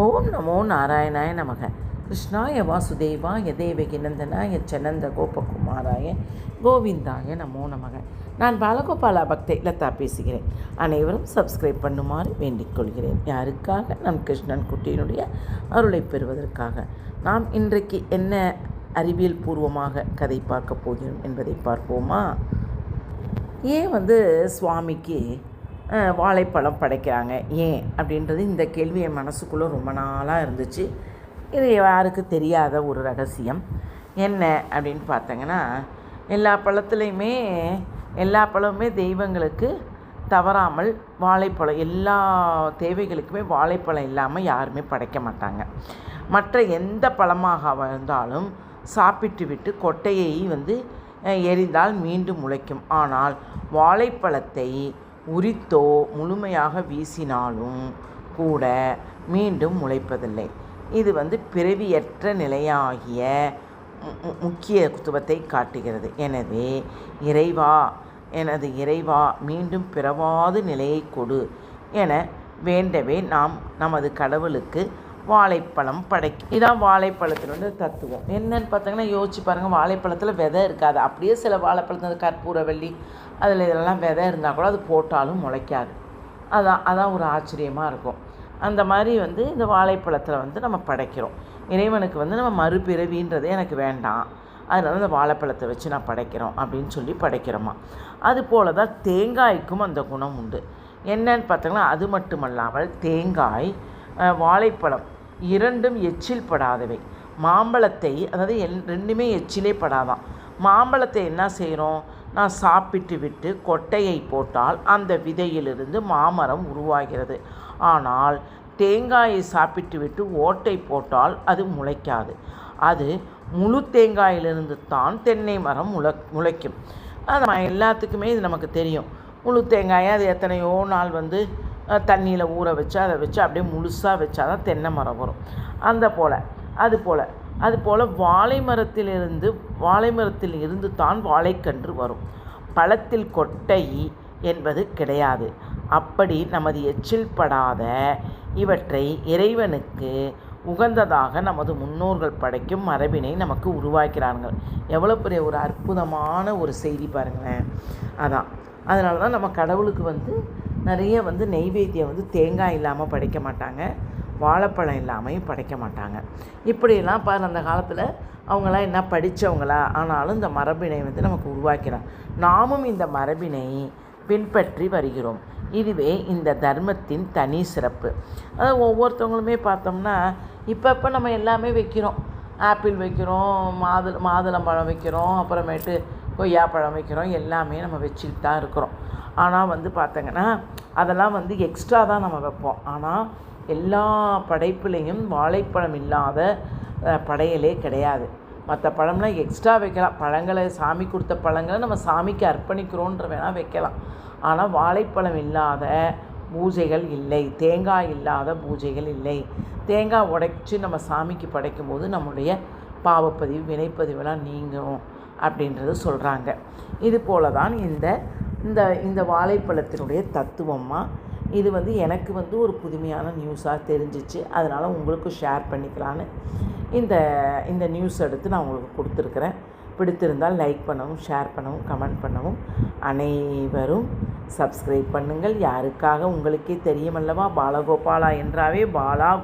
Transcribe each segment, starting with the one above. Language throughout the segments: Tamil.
ஓம் நமோ நாராயணாய நமக. கிருஷ்ணாய வாசுதேவாய தேவகிநந்தனாய சனந்த கோபகுமாராய கோவிந்தாய நமோ நமக. நான் பாலகோபாலா பக்தை லதா பேசுகிறேன். அனைவரும் சப்ஸ்கிரைப் பண்ணுமாறு வேண்டிக் கொள்கிறேன். யாருக்காக? நம் கிருஷ்ணன் குட்டியினுடைய அருளை பெறுவதற்காக. நாம் இன்றைக்கு என்ன அறிவியல் பூர்வமாக கதை பார்க்க போகிறோம் என்பதை பார்ப்போமா? ஏன் சுவாமிக்கு வாழைப்பழம் படைக்கிறாங்க ஏன் அப்படின்றது இந்த கேள்வி என் மனசுக்குள்ளே ரொம்ப நாளாக இருந்துச்சு. இது யாருக்கு தெரியாத ஒரு ரகசியம். என்ன அப்படின்னு பார்த்தங்கன்னா, எல்லா பழமுமே தெய்வங்களுக்கு தவறாமல் வாழைப்பழம், எல்லா தேவைகளுக்குமே வாழைப்பழம் இல்லாமல் யாருமே படைக்க மாட்டாங்க. மற்ற எந்த பழமாக இருந்தாலும் சாப்பிட்டு விட்டு கொட்டையை எரிந்தால் மீண்டும் முளைக்கும். ஆனால் வாழைப்பழத்தை உரித்தோ முழுமையாக வீசினாலும் கூட மீண்டும் முளைப்பதில்லை. இது பிறவியற்ற நிலையாகிய முக்கியத்துவத்தை காட்டுகிறது. எனவே எனது இறைவா மீண்டும் பிறவாது நிலையை கொடு என வேண்டவே நாம் நமது கடவுளுக்கு வாழைப்பழம் இதான் வாழைப்பழத்தினோட தத்துவம். என்னன்னு பார்த்தீங்கன்னா, யோசிச்சு பாருங்கள். வாழைப்பழத்தில் விதை இருக்காது. அப்படியே சில வாழைப்பழத்தில் கற்பூரவள்ளி அதில் இதெல்லாம் விதை இருந்தால் கூட அது போட்டாலும் முளைக்காது. அதான் ஒரு ஆச்சரியமாக இருக்கும். அந்த மாதிரி இந்த வாழைப்பழத்தில் நம்ம படைக்கிறோம். இறைவனுக்கு நம்ம மறுபிறவின்றதே எனக்கு வேண்டாம், அதனால இந்த வாழைப்பழத்தை வச்சு நான் படைக்கிறோம் அப்படின்னு சொல்லி படைக்கிறோமா. அதுபோல் தான் தேங்காய்க்கும் அந்த குணம் உண்டு. என்னன்னு பார்த்தீங்கன்னா, அது மட்டுமல்லாமல் தேங்காய், வாழைப்பழம் இரண்டும் எச்சில் படாதவை. மாம்பழத்தை ரெண்டுமே எச்சிலே படாதான். மாம்பழத்தை என்ன செய்கிறோம்? நான் சாப்பிட்டு விட்டு கொட்டையை போட்டால் அந்த விதையிலிருந்து மாமரம் உருவாகிறது. ஆனால் தேங்காயை சாப்பிட்டு விட்டு ஓட்டை போட்டால் அது முளைக்காது. அது முழு தேங்காயிலிருந்து தான் தென்னை மரம் முளைக்கும். அது எல்லாத்துக்குமே இது நமக்கு தெரியும். முழு தேங்காயை அது எத்தனையோ நாள் தண்ணியில் ஊற வச்சு அதை வச்சு அப்படியே முழுசாக வச்சா தான் தென்னை மரம் வரும். அதுபோல் வாழை மரத்தில் இருந்து தான் வாழைக்கன்று வரும். பழத்தில் கொட்டை என்பது கிடையாது. அப்படி நமது எச்சில் படாத இவற்றை இறைவனுக்கு உகந்ததாக நமது முன்னோர்கள் படைக்கும் மரபினை நமக்கு உருவாக்கிறார்கள். எவ்வளோ பெரிய ஒரு அற்புதமான ஒரு செய்தி பாருங்களேன். அதனால தான் நம்ம கடவுளுக்கு நிறைய நெய்வேத்தியம் தேங்காய் இல்லாமல் படைக்க மாட்டாங்க, வாழைப்பழம் இல்லாமையும் படைக்க மாட்டாங்க. இப்படியெல்லாம் அந்த காலத்தில் அவங்களாம் என்ன படித்தவங்களா ஆனாலும் இந்த மரபினை நமக்கு உருவாக்கிறாங்க. நாமும் இந்த மரபினை பின்பற்றி வருகிறோம். இதுவே இந்த தர்மத்தின் தனி சிறப்பு. ஒவ்வொருத்தவங்களுமே பார்த்தோம்னா இப்போ நம்ம எல்லாமே வைக்கிறோம். ஆப்பிள் வைக்கிறோம், மாதுளம்பழம் வைக்கிறோம், அப்புறமேட்டு கொய்யாப்பழம் வைக்கிறோம், எல்லாமே நம்ம வச்சுக்கிட்டு தான் இருக்கிறோம். ஆனால் பார்த்தங்கன்னா அதெல்லாம் எக்ஸ்ட்ரா தான் நம்ம வைப்போம். ஆனால் எல்லா படைப்புலேயும் வாழைப்பழம் இல்லாத படையலே கிடையாது. மற்ற பழம்லாம் எக்ஸ்ட்ரா வைக்கலாம். பழங்களை சாமி கொடுத்த பழங்களை நம்ம சாமிக்கு அர்ப்பணிக்கிறோன்ற வேணால் வைக்கலாம். ஆனால் வாழைப்பழம் இல்லாத பூஜைகள் இல்லை, தேங்காய் இல்லாத பூஜைகள் இல்லை. தேங்காய் உடைச்சி நம்ம சாமிக்கு படைக்கும்போது நம்முடைய பாவப்பதிவு வினைப்பதிவெல்லாம் நீங்கும் அப்படின்றது சொல்கிறாங்க. இது போல தான் இந்த வாழைப்பழத்தினுடைய தத்துவமாக இது எனக்கு ஒரு புதுமையான நியூஸாக தெரிஞ்சிச்சு. அதனால் உங்களுக்கு ஷேர் பண்ணிக்கலான்னு இந்த நியூஸ் எடுத்து நான் உங்களுக்கு கொடுத்துருக்குறேன். பிடித்திருந்தால் லைக் பண்ணவும், ஷேர் பண்ணவும், கமெண்ட் பண்ணவும், அனைவரும் சப்ஸ்கிரைப் பண்ணுங்கள். யாருக்காக? உங்களுக்கே தெரியுமல்லவா, பாலகோபாலா என்றாவே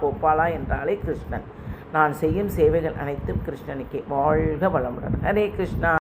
கோபாலா என்றாலே கிருஷ்ணன். நான் செய்யும் சேவைகள் அனைத்தும் கிருஷ்ணனுக்கே. வாழ்க வளமுடன். ஹரே கிருஷ்ணா.